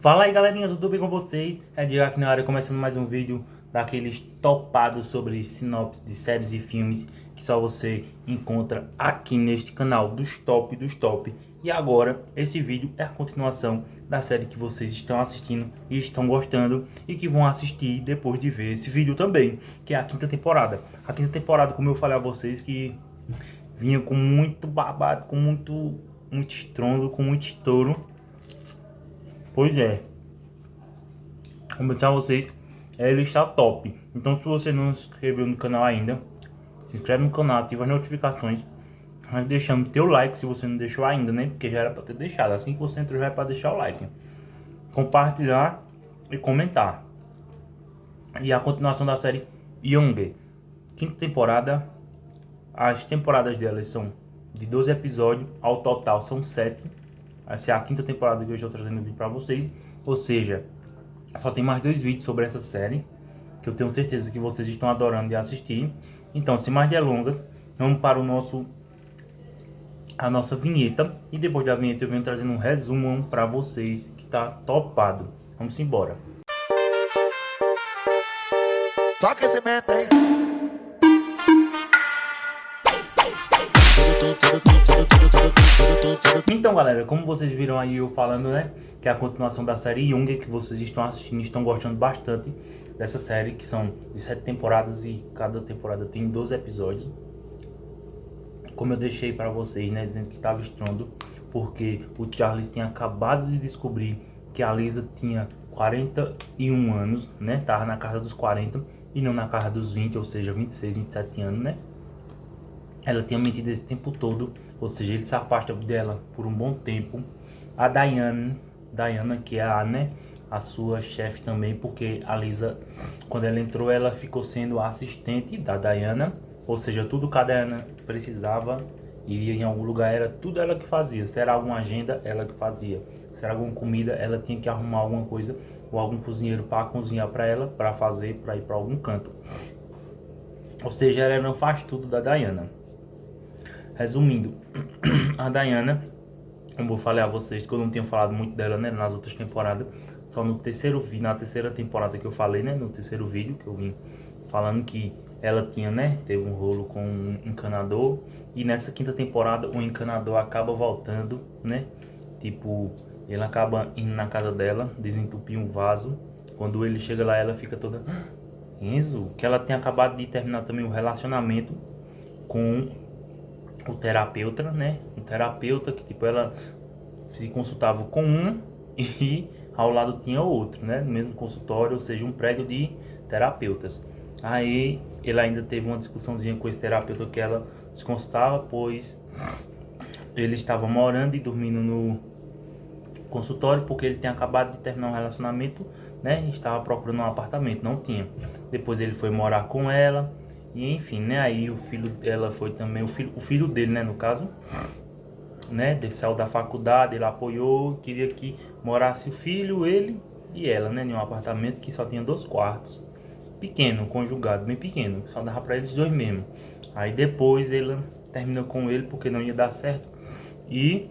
Fala aí galerinha, tudo bem com vocês? É Diego aqui na área, começando mais um vídeo daqueles topados sobre sinopse de séries e filmes que só você encontra aqui neste canal, dos top dos top. E agora, esse vídeo é a continuação da série que vocês estão assistindo e estão gostando e que vão assistir depois de ver esse vídeo também, que é a quinta temporada. A quinta temporada, como eu falei a vocês, que vinha com muito babado, com muito estrondo, com muito estouro. Pois é. Como eu disse a vocês, ele está top. Então se você não se inscreveu no canal ainda, se inscreve no canal, ativa as notificações, vai deixando teu like se você não deixou ainda, né? Porque já era para ter deixado. Assim que você entrou já é para deixar o like, compartilhar e comentar. E a continuação da série Young, quinta temporada. As temporadas delas são de 12 episódios, ao total são 7. Essa é a quinta temporada que eu estou trazendo vídeo para vocês. Ou seja, só tem mais 2 vídeos sobre essa série, que eu tenho certeza que vocês estão adorando de assistir. Então, sem mais delongas, vamos para a nossa vinheta. E depois da vinheta eu venho trazendo um resumo para vocês, que tá topado. Vamos embora. Só aquecimento, hein? Então galera, como vocês viram aí eu falando, né, que é a continuação da série Young, que vocês estão assistindo e estão gostando bastante dessa série, que são de 7 temporadas e cada temporada tem 12 episódios. Como eu deixei para vocês, né, dizendo que estava estrondo, porque o Charles tinha acabado de descobrir que a Lisa tinha 41 anos, né, tava na casa dos 40 e não na casa dos 20, ou seja, 26, 27 anos, né. Ela tinha mentido esse tempo todo, ou seja, ele se afasta dela por um bom tempo. A Diana, que é a sua chefe também, porque a Lisa, quando ela entrou, ela ficou sendo a assistente da Diana, ou seja, tudo que a Diana precisava, iria em algum lugar, era tudo ela que fazia. Se era alguma agenda, ela que fazia. Se era alguma comida, ela tinha que arrumar alguma coisa, ou algum cozinheiro para cozinhar para ela, para fazer, para ir para algum canto. Ou seja, ela não faz tudo da Diana. Resumindo, a Diana, como eu falei a vocês, que eu não tinha falado muito dela, né, nas outras temporadas, só no terceiro vídeo, na terceira temporada que eu falei, né, no terceiro vídeo que eu vim falando que ela tinha, né, teve um rolo com um encanador, e nessa quinta temporada o encanador acaba voltando, né, tipo, ele acaba indo na casa dela, desentupir um vaso. Quando ele chega lá, ela fica toda: Enzo, que ela tinha acabado de terminar também o relacionamento com o terapeuta, né? Um terapeuta que tipo ela se consultava com um e ao lado tinha outro, né? No mesmo consultório, ou seja, um prédio de terapeutas. Aí ele ainda teve uma discussãozinha com esse terapeuta que ela se consultava, pois ele estava morando e dormindo no consultório porque ele tinha acabado de terminar um relacionamento, né? E estava procurando um apartamento, não tinha. Depois ele foi morar com ela. E enfim, né? Aí o filho dela foi também, o filho dele, né? No caso, né? Ele saiu da faculdade, ele apoiou, queria que morasse o filho, ele e ela, né? Em um apartamento que só tinha 2 quartos. Pequeno, conjugado, bem pequeno, que só dava pra eles dois mesmo. Aí depois ela terminou com ele porque não ia dar certo. E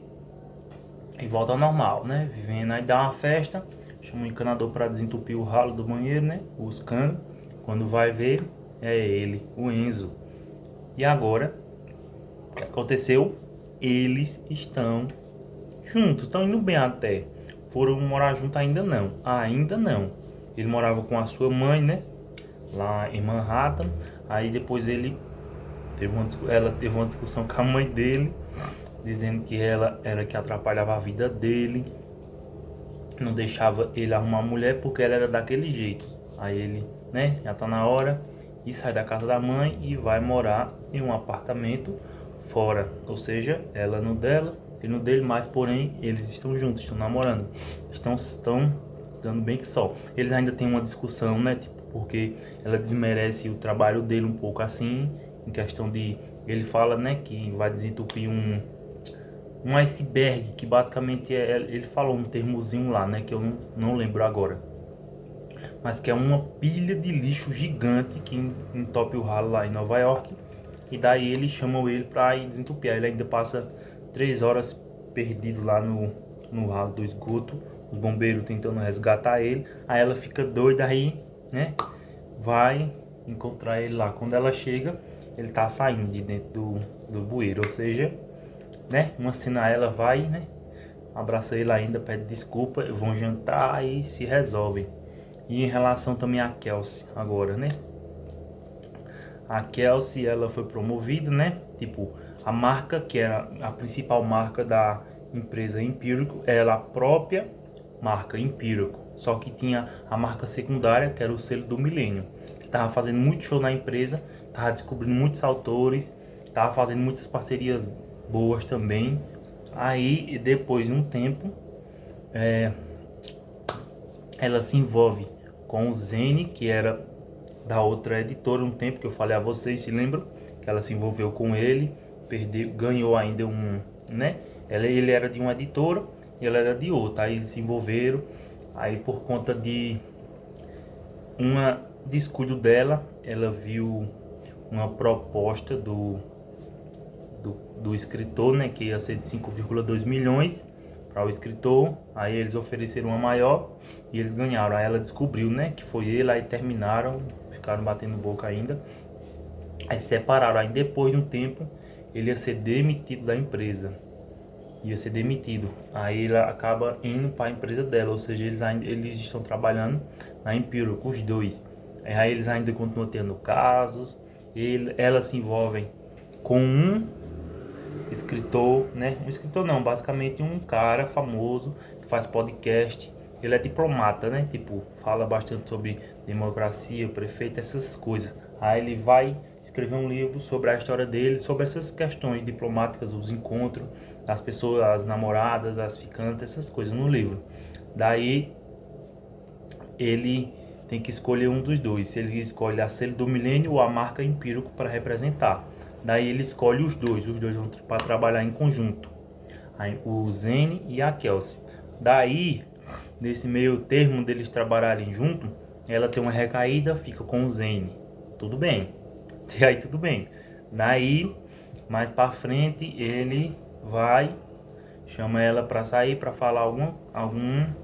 volta ao normal, né? Vivendo, aí dá uma festa, chama o encanador para desentupir o ralo do banheiro, né? Os canos. Quando vai ver, é ele, o Enzo. E agora, o que aconteceu? Eles estão juntos, estão indo bem até. Foram morar juntos ainda não, ainda não. Ele morava com a sua mãe, né? Lá em Manhattan. Aí depois ela teve uma discussão com a mãe dele, dizendo que ela era que atrapalhava a vida dele, não deixava ele arrumar mulher porque ela era daquele jeito. Aí ele, né, já tá na hora e sai da casa da mãe e vai morar em um apartamento fora, ou seja, ela no dela, ele no dele, mas porém eles estão juntos, estão namorando, estão dando bem que só. Eles ainda têm uma discussão, né, tipo, porque ela desmerece o trabalho dele um pouco assim, em questão de, ele fala, né, que vai desentupir um iceberg, que basicamente ele falou um termozinho lá, né, que eu não lembro agora, mas que é uma pilha de lixo gigante que entope o ralo lá em Nova York. E daí eles chamam ele pra ir desentupir. Ele ainda passa 3 horas perdido lá no ralo do esgoto, os bombeiros tentando resgatar ele. Aí ela fica doida aí, né? Vai encontrar ele lá. Quando ela chega, ele tá saindo de dentro do bueiro. Ou seja, né? Uma cena ela vai, né? Abraça ele ainda, pede desculpa, vão jantar e se resolvem. E em relação também a Kelsey agora, né? A Kelsey, ela foi promovida, né? Tipo, a marca que era a principal marca da empresa Empírico, ela a própria marca Empírico. Só que tinha a marca secundária, que era o selo do Milênio. Tava fazendo muito show na empresa, tava descobrindo muitos autores, tava fazendo muitas parcerias boas também. Aí, depois de um tempo, ela se envolve com o Zene, que era da outra editora, um tempo que eu falei a vocês, se lembram? Que ela se envolveu com ele, perdeu, ganhou ainda um, né? Ele era de uma editora e ela era de outra. Aí eles se envolveram, aí por conta de uma descuido dela, ela viu uma proposta do escritor, né, que ia ser de 5,2 milhões para o escritor. Aí eles ofereceram uma maior e eles ganharam. Aí ela descobriu, né, que foi ele, aí terminaram, ficaram batendo boca ainda. Aí se separaram. Aí depois de um tempo ele ia ser demitido da empresa. Ia ser demitido. Aí ele acaba indo para a empresa dela, ou seja, eles estão trabalhando na Empírico, os dois. Aí eles ainda continuam tendo casos. Ela se envolve com um escritor, né? Um escritor não, basicamente um cara famoso que faz podcast. Ele é diplomata, né? Tipo, fala bastante sobre democracia, prefeito, essas coisas. Aí ele vai escrever um livro sobre a história dele, sobre essas questões diplomáticas, os encontros das pessoas, as namoradas, as ficantes, essas coisas no livro. Daí ele tem que escolher um dos dois. Se ele escolhe a Selo do Milênio ou a marca Empírico para representar. Daí ele escolhe os dois vão para trabalhar em conjunto. Aí, o Zene e a Kelsey. Daí, nesse meio termo deles trabalharem junto, ela tem uma recaída, fica com o Zene. Tudo bem. Até aí tudo bem. Daí, mais para frente, ele vai, chama ela para sair, para falar alguma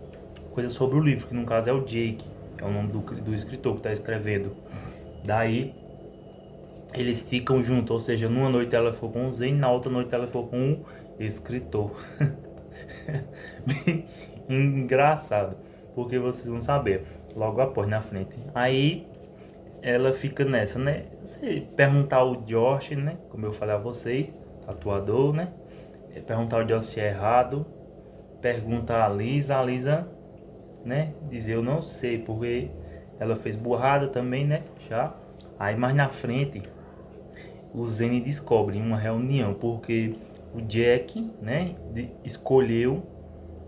coisa sobre o livro, que no caso é o Jake, é o nome do escritor que está escrevendo. Daí eles ficam juntos, ou seja, numa noite ela ficou com o Zane, na outra noite ela ficou com o escritor. Bem engraçado, porque vocês vão saber logo após na frente. Aí ela fica nessa, né? Se perguntar o Josh, né? Como eu falei a vocês, tatuador, né? Perguntar ao Josh se é errado. Pergunta a Lisa, né? Dizer eu não sei, porque ela fez burrada também, né? Já. Aí mais na frente o Zane descobre em uma reunião porque o Jack, né, escolheu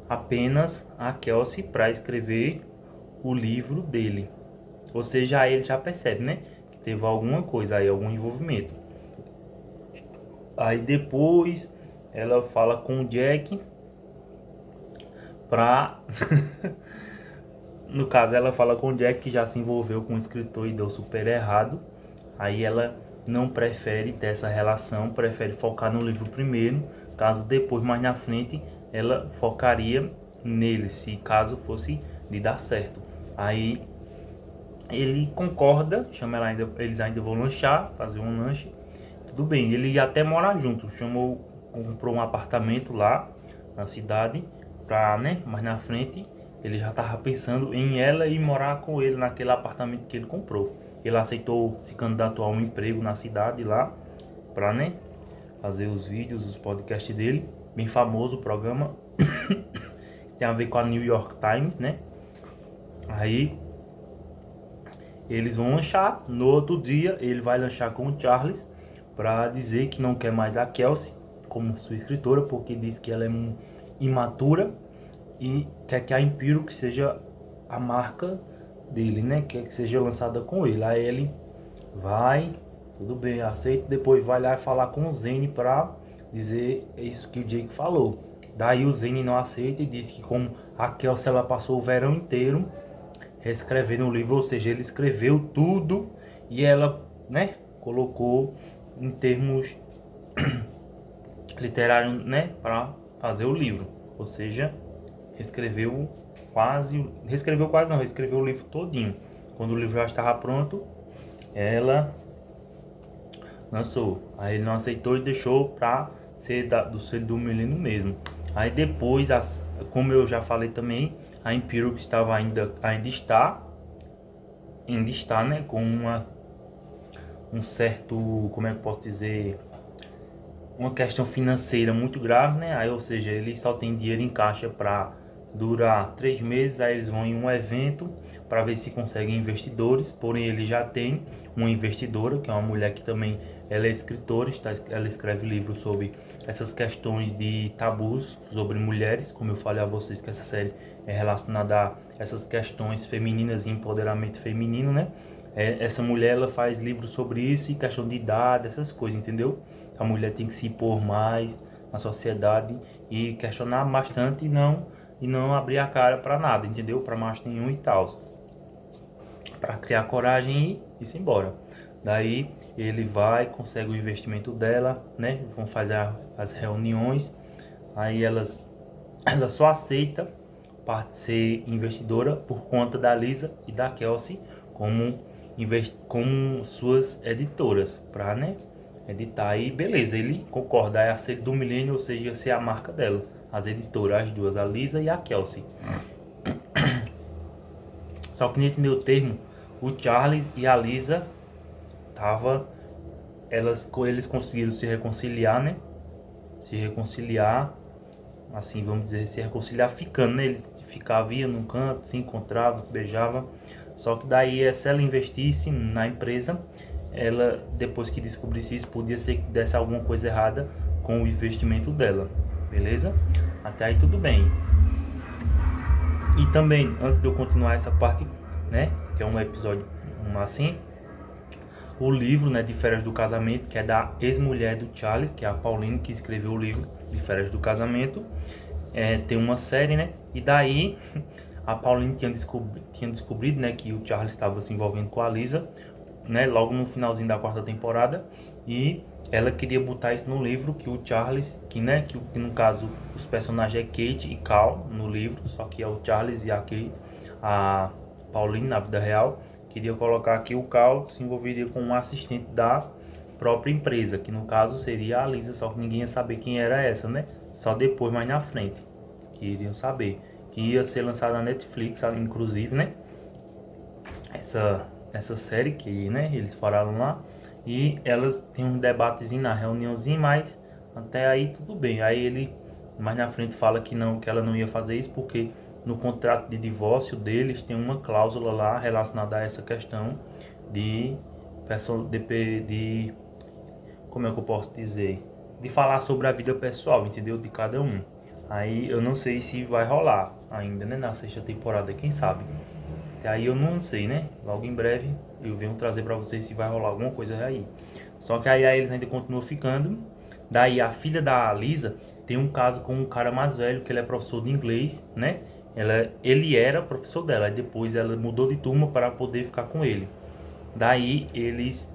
apenas a Kelsey para escrever o livro dele. Ou seja, aí ele já percebe, né, que teve alguma coisa aí, algum envolvimento. Aí depois ela fala com o Jack pra no caso ela fala com o Jack que já se envolveu com o escritor e deu super errado. Aí ela não prefere ter essa relação, prefere focar no livro primeiro, caso depois, mais na frente, ela focaria nele, se caso fosse de dar certo. Aí ele concorda, chama ela ainda, eles ainda vão lanchar, fazer um lanche, tudo bem. Ele até mora junto, comprou um apartamento lá na cidade, pra, né, mais na frente, ele já tava pensando em ela ir morar com ele naquele apartamento que ele comprou. Ele aceitou se candidatar a um emprego na cidade lá, pra, né, fazer os vídeos, os podcasts dele. Bem famoso o programa. Tem a ver com a New York Times, né? Aí eles vão lanchar. No outro dia ele vai lanchar com o Charles pra dizer que não quer mais a Kelsey como sua escritora, porque diz que ela é imatura e quer que a Empírico seja a marca dele, né? Quer que seja lançada com ele. Aí ele vai, tudo bem, aceita. Depois vai lá falar com o Zane pra dizer isso que o Jake falou. Daí o Zane não aceita e diz que como a Kelsey ela passou o verão inteiro reescrevendo o livro, ou seja, ele escreveu tudo e ela, né, colocou em termos literários, né, para fazer o livro, ou seja, escreveu reescreveu o livro todinho. Quando o livro já estava pronto, ela lançou. Aí ele não aceitou e deixou pra ser do milênio mesmo. Aí depois, como eu já falei também, a Imperial estava ainda está, né, com um certo, como é que eu posso dizer, uma questão financeira muito grave, né? Aí, ou seja, eles só tem dinheiro em caixa para durar 3 meses. Aí eles vão em um evento para ver se conseguem investidores. Porém, ele já tem uma investidora, que é uma mulher que também ela é escritora, ela escreve livros sobre essas questões de tabus sobre mulheres. Como eu falei a vocês que essa série é relacionada a essas questões femininas e empoderamento feminino, né? Essa mulher ela faz livros sobre isso e questão de idade, essas coisas, entendeu? A mulher tem que se impor mais na sociedade e questionar bastante e não abrir a cara para nada, entendeu? Para macho nenhum e tal. Para criar coragem e ir-se embora. Daí ele vai, consegue o investimento dela, né? Vão fazer as reuniões. Aí ela só aceita ser investidora por conta da Lisa e da Kelsey como suas editoras, para, né, editar. Aí beleza, ele concorda, é a ser do milênio, ou seja, ia ser a marca dela, as editoras, as duas, a Lisa e a Kelsey. Só que nesse meio termo, o Charles e a Lisa eles conseguiram se reconciliar, né? Se reconciliar, assim, vamos dizer, se reconciliar ficando, né? Eles ficavam, iam num canto, se encontravam, se beijavam. Só que daí, se ela investisse na empresa, ela, depois que descobrisse isso, podia ser que desse alguma coisa errada com o investimento dela, beleza? Até aí tudo bem. E também, antes de eu continuar essa parte, né, que é um episódio assim, o livro, né, de Férias do Casamento, que é da ex-mulher do Charles, que é a Pauline, que escreveu o livro de Férias do Casamento, tem uma série, né, e daí a Pauline tinha descobrido, né, que o Charles estava se envolvendo com a Lisa, né, logo no finalzinho da 4ª temporada, e ela queria botar isso no livro, que o Charles, que no caso os personagens é Kate e Cal no livro, só que é o Charles e a Pauline na vida real, queria colocar que o Cal se envolveria com um assistente da própria empresa, que no caso seria a Lisa, só que ninguém ia saber quem era essa, né, só depois, mais na frente, que iriam saber, que ia ser lançada na Netflix, inclusive, né, essa série que, né, eles falaram lá, e elas têm um debatezinho na reuniãozinha, mas até aí tudo bem. Aí ele mais na frente fala que ela não ia fazer isso porque no contrato de divórcio deles tem uma cláusula lá relacionada a essa questão de como é que eu posso dizer? De falar sobre a vida pessoal, entendeu? De cada um. Aí eu não sei se vai rolar ainda, né, na 6ª temporada, quem sabe. Até aí eu não sei, né? Logo em breve eu venho trazer pra vocês se vai rolar alguma coisa aí. Só que aí eles ainda continuam ficando. Daí a filha da Lisa tem um caso com um cara mais velho, que ele é professor de inglês, né? Ele era professor dela, aí depois ela mudou de turma para poder ficar com ele. Daí eles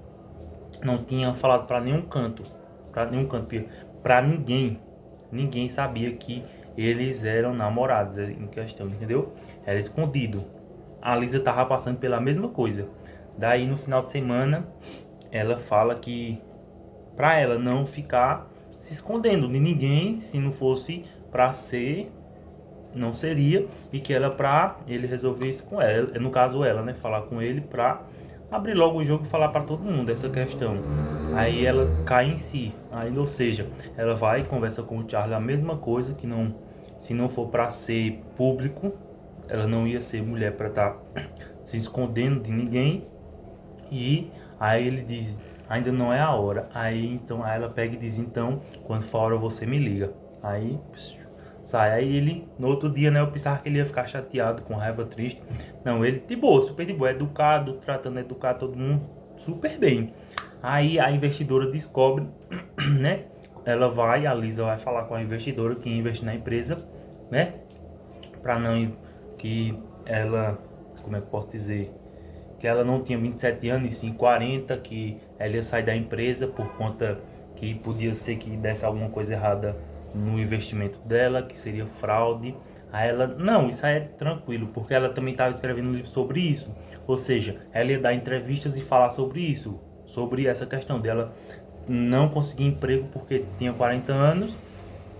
não tinham falado pra nenhum canto, pra ninguém. Ninguém sabia que eles eram namorados em questão, entendeu? Era escondido. A Lisa tava passando pela mesma coisa. Daí no final de semana ela fala que pra ela não ficar se escondendo de ninguém, se não fosse pra ser, não seria, e que ela pra ele resolver isso com ela, no caso ela, né, falar com ele pra abrir logo o jogo e falar pra todo mundo essa questão. Aí ela cai em si, aí, ou seja, ela vai e conversa com o Charlie a mesma coisa, que não, se não for pra ser público, ela não ia ser mulher para estar se escondendo de ninguém. E aí ele diz, ainda não é a hora. Aí ela pega e diz, então, quando for a hora você me liga. Aí sai. Aí ele, no outro dia, né, eu pensava que ele ia ficar chateado, com raiva, triste. Não, ele de boa, super de boa, educado, tratando de educar todo mundo super bem. Aí a investidora descobre, né, a Lisa vai falar com a investidora que investe na empresa, né, para não que ela, como é que eu posso dizer, que ela não tinha 27 anos e sim 40, que ela ia sair da empresa por conta que podia ser que desse alguma coisa errada no investimento dela, que seria fraude. Aí ela, não, isso aí é tranquilo, porque ela também estava escrevendo um livro sobre isso. Ou seja, ela ia dar entrevistas e falar sobre isso, sobre essa questão dela não conseguir emprego porque tinha 40 anos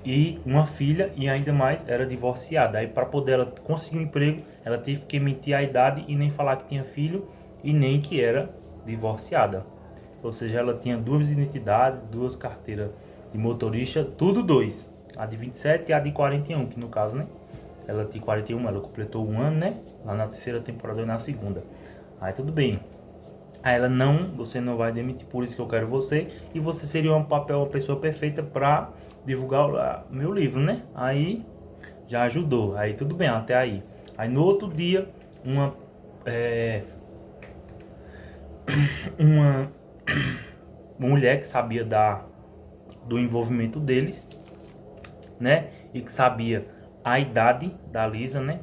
e uma filha e ainda mais era divorciada. Aí para poder ela conseguir um emprego, ela teve que mentir a idade e nem falar que tinha filho e nem que era divorciada. Ou seja, ela tinha duas identidades, duas carteiras de motorista, tudo dois. A de 27 e a de 41, que no caso, né? Ela tem 41, ela completou um ano, né? Lá na terceira temporada e na segunda. Aí tudo bem. Aí ela, não, você não vai demitir, por isso que eu quero você. E você seria uma pessoa perfeita para divulgar o meu livro, né? Aí já ajudou. Aí tudo bem, até aí. Aí no outro dia, uma mulher que sabia do envolvimento deles, né? E que sabia a idade da Lisa, né?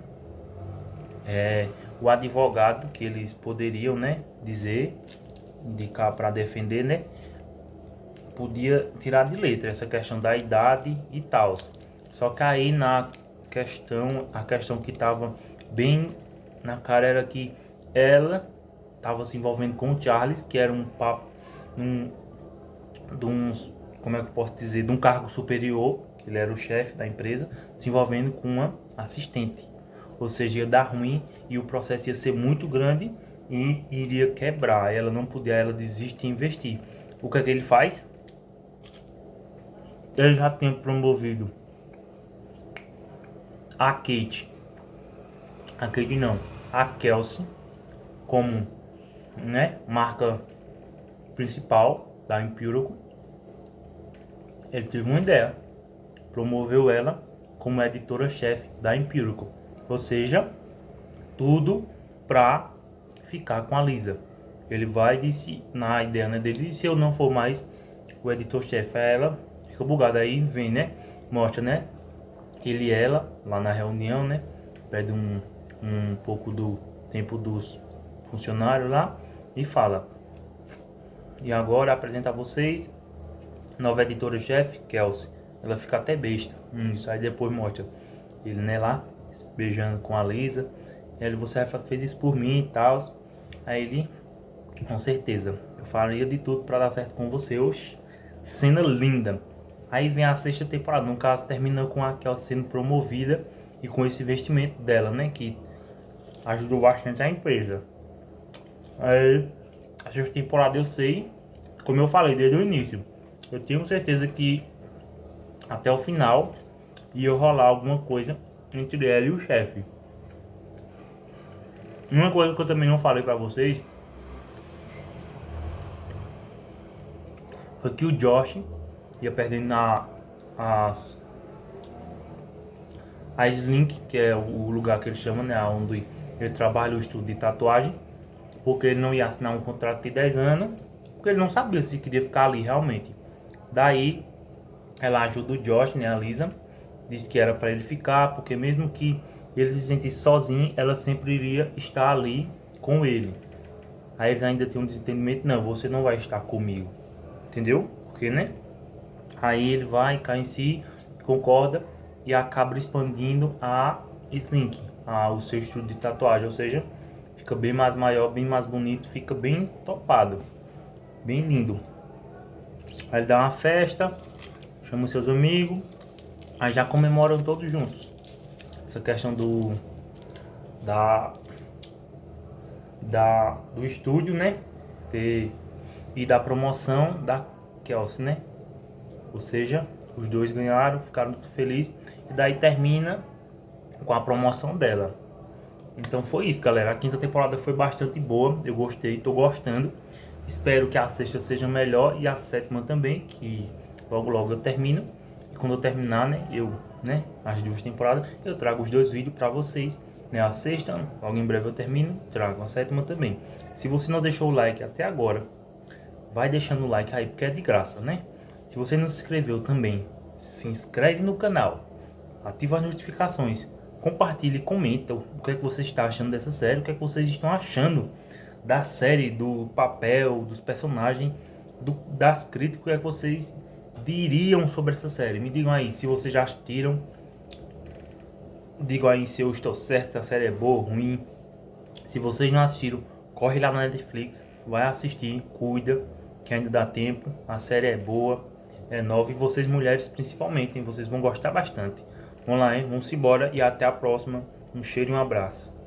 O advogado que eles poderiam, né, dizer, indicar para defender, né, podia tirar de letra essa questão da idade e tal. Só que aí a questão que estava bem na cara era que ela estava se envolvendo com o Charles, que era de uns, como é que eu posso dizer, de um cargo superior, que ele era o chefe da empresa, se envolvendo com uma assistente. Ou seja, ia dar ruim e o processo ia ser muito grande e iria quebrar. Ela não podia, ela desiste de investir. O que é que ele faz? Ele já tinha promovido a Kate não, a Kelsey como, né, marca principal da Empirical. Ele teve uma ideia, promoveu ela como editora-chefe da Empirical, ou seja, tudo para ficar com a Lisa. Ele vai disse na ideia, né, dele, se eu não for mais o editor-chefe, ela fica bugada. Aí vem, né, mostra, né, ele e ela lá na reunião, né, pede um pouco do tempo dos funcionários lá e fala: e agora apresenta a vocês nova editora-chefe, Kelsey. Ela fica até besta. Isso aí depois mostra ele, né, lá beijando com a Lisa. Ele, você fez isso por mim e tal. Aí ele, com certeza, eu faria de tudo para dar certo com você. Oxe, cena linda. Aí vem a sexta temporada, no caso termina com a Kelsey sendo promovida e com esse investimento dela, né, que ajudou bastante a empresa. Aí a sexta temporada eu sei, como eu falei desde o início, eu tenho certeza que até o final ia rolar alguma coisa entre ela e o chefe. Uma coisa que eu também não falei pra vocês foi que o Josh ia perdendo a Slink, que é o lugar que ele chama, né, onde ele trabalha, o estúdio de tatuagem, porque ele não ia assinar um contrato de 10 anos, porque ele não sabia se queria ficar ali realmente. Daí ela ajuda o Josh, né, a Lisa, disse que era para ele ficar, porque mesmo que ele se sentisse sozinho, ela sempre iria estar ali com ele. Aí eles ainda têm um desentendimento, não, você não vai estar comigo, entendeu? Porque, né? Aí ele vai, cai em si, concorda e acaba expandindo a Slink, o seu estúdio de tatuagem, ou seja, fica bem mais maior, bem mais bonito, fica bem topado, bem lindo. Aí ele dá uma festa, chama os seus amigos, aí já comemoram todos juntos. Essa questão do estúdio, né? E da promoção da Kelsey, né? Ou seja, os dois ganharam, ficaram muito felizes. E daí termina com a promoção dela. Então foi isso, galera. A quinta temporada foi bastante boa. Eu gostei, tô gostando. Espero que a sexta seja melhor e a sétima também, que logo logo eu termino. E quando eu terminar, né, as duas temporadas, eu trago os dois vídeos para vocês, né, a sexta, logo em breve eu termino, trago a sétima também. Se você não deixou o like até agora, vai deixando o like aí, porque é de graça, né? Se você não se inscreveu também, se inscreve no canal, ativa as notificações, compartilhe e comenta o que é que você está achando dessa série, o que é que vocês estão achando da série, do papel, dos personagens, das críticas, o que é que vocês diriam sobre essa série. Me digam aí se vocês já assistiram, Digam aí se eu estou certo, se a série é boa ou ruim. Se vocês não assistiram, corre lá na Netflix, vai assistir, cuida, que ainda dá tempo. A série é boa, é nova e vocês mulheres principalmente, hein? Vocês vão gostar bastante. Vamos lá, hein? Vamos embora e até a próxima. Um cheiro e um abraço.